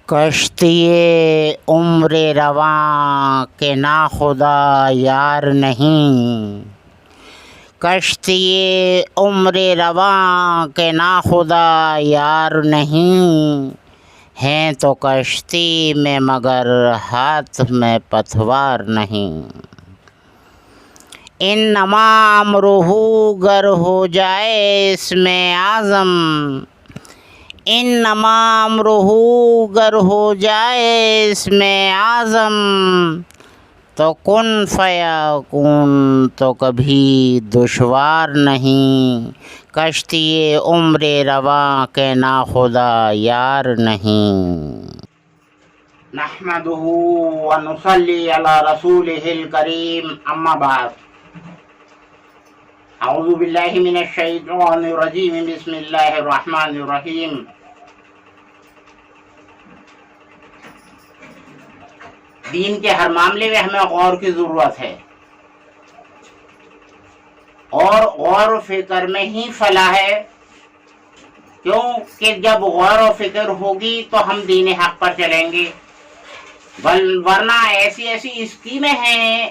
کشتی عمر رواں کے ناخدا یار نہیں، کشتی عمر رواں کے ناخدا یار نہیں، ہیں تو کشتی میں مگر ہاتھ میں پتوار نہیں۔ انما امرہ گر ہو جائے اس میں اعظم، انما امرہ گر ہو جائے اس میں اعظم، تو کن فیکون تو کبھی دشوار نہیں، کشتی عمر رواں کے ناخدا یار نہیں۔ نحمدہ ونصلی علی رسولہ الکریم، اما بعد، اعوذ باللہ من الشیطان الرجیم، بسم اللہ الرحمن الرحیم۔ دین کے ہر معاملے میں ہمیں غور کی ضرورت ہے، اور غور و فکر میں ہی فلاح ہے، کیونکہ جب غور و فکر ہوگی تو ہم دین حق پر چلیں گے، ورنہ ایسی ایسی اسکیمیں ہیں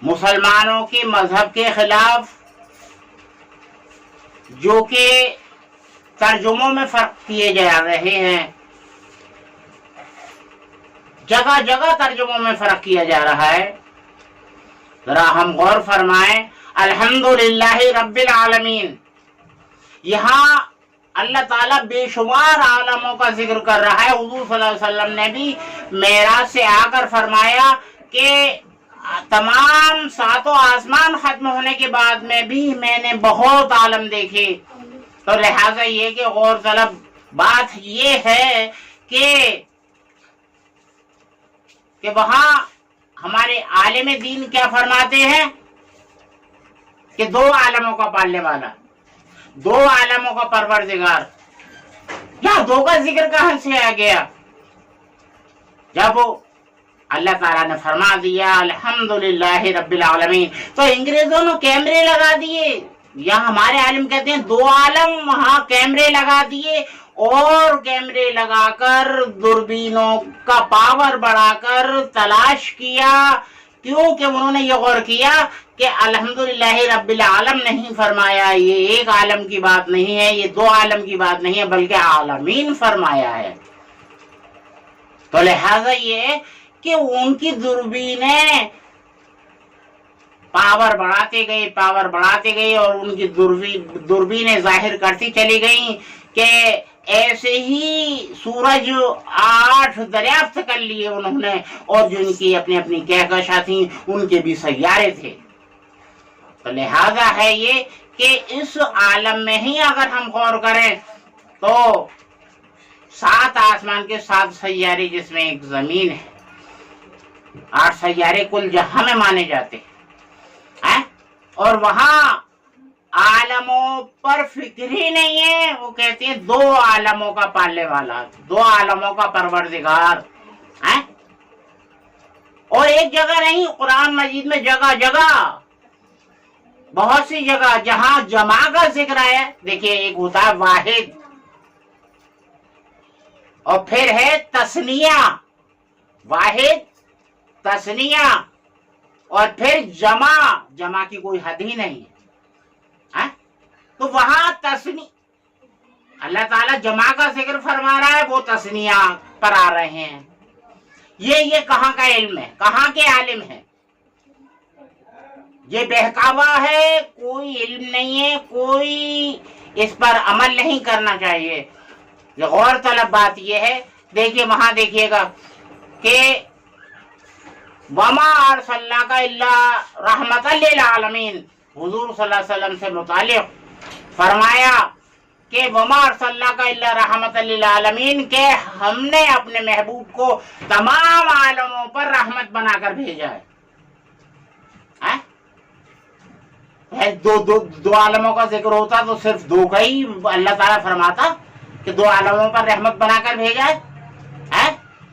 مسلمانوں کے مذہب کے خلاف جو کہ ترجموں میں فرق کیے جا رہے ہیں، جگہ جگہ ترجموں میں فرق کیا جا رہا ہے۔ ذرا ہم غور فرمائیں، الحمدللہ رب العالمین، یہاں اللہ تعالیٰ بے شمار عالموں کا ذکر کر رہا ہے۔ حضور صلی اللہ علیہ وسلم نے بھی معراج سے آ کر فرمایا کہ تمام ساتوں آسمان ختم ہونے کے بعد میں بھی میں نے بہت عالم دیکھے، تو لہٰذا یہ کہ غور طلب بات یہ ہے کہ وہاں ہمارے عالم دین کیا فرماتے ہیں کہ دو عالموں کا پالنے والا، دو عالموں کا پروردگار، کیا دو کا ذکر کہاں سے آ گیا؟ جب اللہ تعالیٰ نے فرما دیا الحمدللہ رب العالمین، تو انگریزوں نے کیمرے لگا دیے، یہاں ہمارے عالم کہتے ہیں دو عالم، وہاں کیمرے لگا دیے، اور کیمرے لگا کر دوربینوں کا پاور بڑھا کر تلاش کیا، کیونکہ انہوں نے یہ غور کیا کہ الحمدللہ رب العالم نہیں فرمایا، یہ ایک عالم کی بات نہیں ہے، یہ دو عالم کی بات نہیں ہے، بلکہ عالمین فرمایا ہے۔ تو لہٰذا یہ کہ ان کی دوربینیں پاور بڑھاتے گئے اور ان کی دوربینیں ظاہر کرتی چلی گئیں کہ ایسے ہی سورج 8 دریافت کر لیے انہوں نے، اور جو ان کی اپنی اپنی کہکشاں تھیں ان کے بھی سیارے تھے۔ تو لہذا ہے یہ کہ اس عالم میں ہی اگر ہم غور کریں تو 7 آسمان کے 7 سیارے، جس میں ایک زمین ہے، 8 سیارے کل جہاں میں مانے جاتے ہیں، اور وہاں عالموں پر فکر ہی نہیں ہے، وہ کہتے ہیں دو عالموں کا پالنے والا، دو عالموں کا پروردگار، اور ایک جگہ نہیں، قرآن مجید میں جگہ جگہ، بہت سی جگہ جہاں جمع کا ذکر ہے، دیکھیے ایک ہوتا ہے واحد، اور پھر ہے تثنیہ، واحد تثنیہ، اور پھر جمع کی کوئی حد ہی نہیں ہے۔ تو وہاں تثنیہ، اللہ تعالیٰ جمع کا ذکر فرما رہا ہے، وہ تثنیہ پر آ رہے ہیں، یہ کہاں کا علم ہے، کہاں کے عالم ہے؟ یہ بہکاوا ہے، کوئی علم نہیں ہے، کوئی اس پر عمل نہیں کرنا چاہیے۔ یہ غور طلب بات یہ ہے، دیکھیے وہاں دیکھیے گا کہ وَمَا أَرْسَلْنَاكَ إِلَّا رَحْمَةً لِلْعَالَمِينَ، حضور صلی اللہ علیہ وسلم سے متعلق فرمایا کہ وَمَا أَرْسَلْنَاكَ إِلَّا رَحْمَةً لِلْعَالَمِينَ، کہ ہم نے اپنے محبوب کو تمام عالموں پر رحمت بنا کر بھیجا ہے۔ دو عالموں کا ذکر ہوتا تو صرف دو کا ہی اللہ تعالیٰ فرماتا کہ دو عالموں پر رحمت بنا کر بھیجا ہے،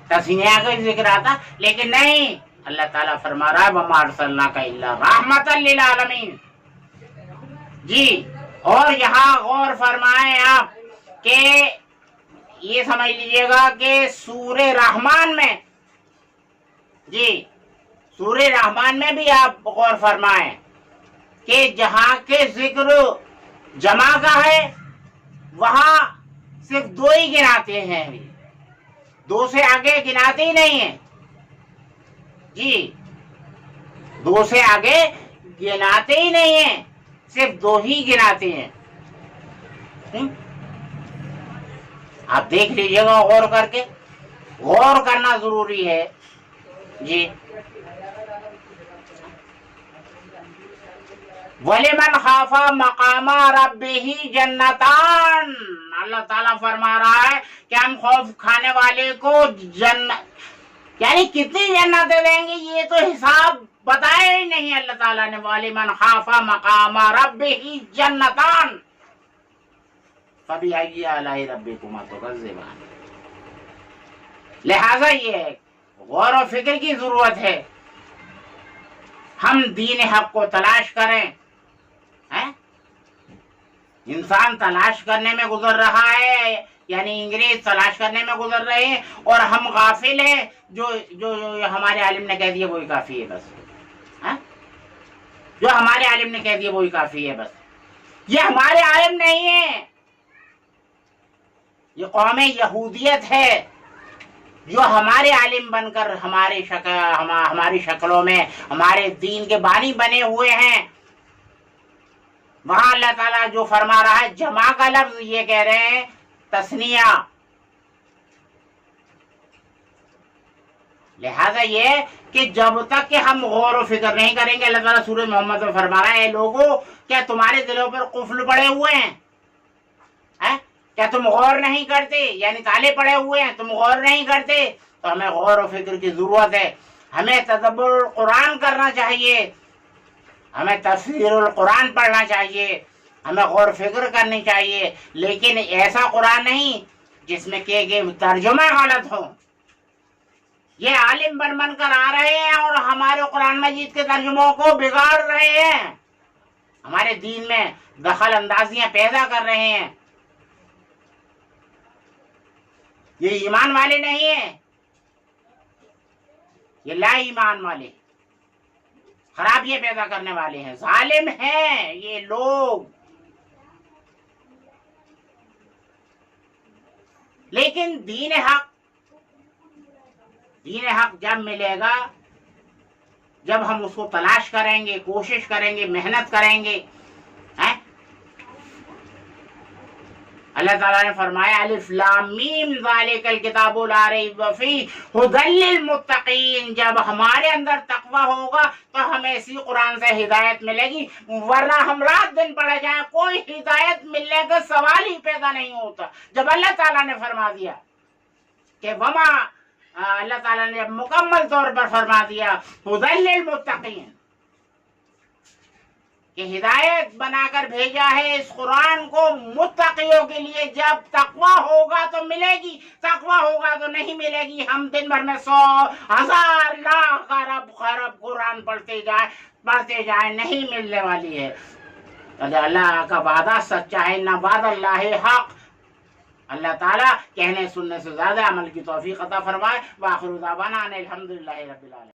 تثنیہ کا ذکر آتا، لیکن نہیں، اللہ تعالیٰ فرما رہا ہے وَمَا أَرْسَلْنَاكَ إِلَّا رَحْمَةً لِلْعَالَمِينَ۔ جی، اور یہاں غور فرمائیں آپ کہ یہ سمجھ لیجئے گا کہ سورہ رحمان میں، جی سورہ رحمان میں بھی آپ غور فرمائیں کہ جہاں کے ذکر جمع کا ہے وہاں صرف دو ہی گناتے ہیں، دو سے آگے گناتے ہی نہیں ہیں، جی دو سے آگے گناتے ہی نہیں ہیں، صرف دو ہی گناتے ہیں۔ آپ دیکھ لیجئے گا غور کر کے، غور کرنا ضروری ہے، جی وَلِمَنْ خَافَ مَقَامَ رَبِّهِ جَنَّتَانِ، اللہ تعالیٰ فرما رہا ہے کہ ہم خوف کھانے والے کو جنت، یعنی کتنی جنتیں دیں گے یہ تو حساب بتایا ہی نہیں اللہ تعالیٰ نے۔ وَلِمَنْ خَافَ مَقَامَ رَبِّهِ جَنَّتَانِ فَبِأَيِّ آلَاءِ رَبِّكُمَا تُكَذِّبَانِ۔ لہذا یہ غور و فکر کی ضرورت ہے، ہم دین حق کو تلاش کریں، انسان تلاش کرنے میں گزر رہا ہے، یعنی انگریز تلاش کرنے میں گزر رہے ہیں، اور ہم غافل ہیں، جو ہمارے عالم نے کہہ دیا وہی کافی ہے بس، جو ہمارے عالم نے کہہ دیا وہی کافی ہے بس۔ یہ ہمارے عالم نہیں ہے، یہ قوم یہودیت ہے جو ہمارے عالم بن کر ہماری شکلوں میں ہمارے دین کے بانی بنے ہوئے ہیں۔ وہاں اللہ تعالیٰ جو فرما رہا ہے جمع کا لفظ یہ کہہ رہے ہیں تثنیہ، لہذا یہ کہ جب تک کہ ہم غور و فکر نہیں کریں گے، اللہ تعالیٰ سورہ محمد میں فرما رہا ہے اے لوگوں کیا تمہارے دلوں پر قفل پڑے ہوئے ہیں؟ کیا تم غور نہیں کرتے؟ یعنی تالے پڑے ہوئے ہیں، تم غور نہیں کرتے؟ تو ہمیں غور و فکر کی ضرورت ہے، ہمیں تدبر القرآن کرنا چاہیے، ہمیں تفسیر القرآن پڑھنا چاہیے، ہمیں غور و فکر کرنی چاہیے، لیکن ایسا قرآن نہیں جس میں کہ ترجمہ غلط ہو۔ یہ عالم بن کر آ رہے ہیں اور ہمارے قرآن مجید کے ترجموں کو بگاڑ رہے ہیں، ہمارے دین میں دخل اندازیاں پیدا کر رہے ہیں۔ یہ ایمان والے نہیں ہیں، یہ لا ایمان والے، خرابیاں پیدا کرنے والے ہیں، ظالم ہیں یہ لوگ۔ لیکن دین حق جب ملے گا، جب ہم اس کو تلاش کریں گے، کوشش کریں گے، محنت کریں گے۔ اللہ تعالیٰ نے فرمایا الف لام میم ذالک الکتاب لا ریب فیہ ھدی للمتقین، جب ہمارے اندر تقوی ہوگا تو ہمیں اسی قرآن سے ہدایت ملے گی، ورنہ ہم رات دن پڑھے جائیں کوئی ہدایت ملنے کا سوال ہی پیدا نہیں ہوتا۔ جب اللہ تعالیٰ نے فرما دیا کہ وما، اللہ تعالیٰ نے مکمل طور پر فرما دیا ھدی للمتقین، کہ ہدایت بنا کر بھیجا ہے اس قرآن کو متقیوں کے لیے، جب تقوی ہوگا تو ملے گی، تقوی ہوگا تو نہیں ملے گی۔ ہم دن بھر میں 100 1000 لاکھ ارب قرآن پڑھتے جائیں نہیں ملنے والی ہے۔ اللہ کا وعدہ سچا ہے، نہ وعد اللہ حق۔ اللہ تعالیٰ کہنے سننے سے زیادہ عمل کی توفیق عطا فرمائے۔ وآخر دعوانا ان الحمدللہ رب العالمین۔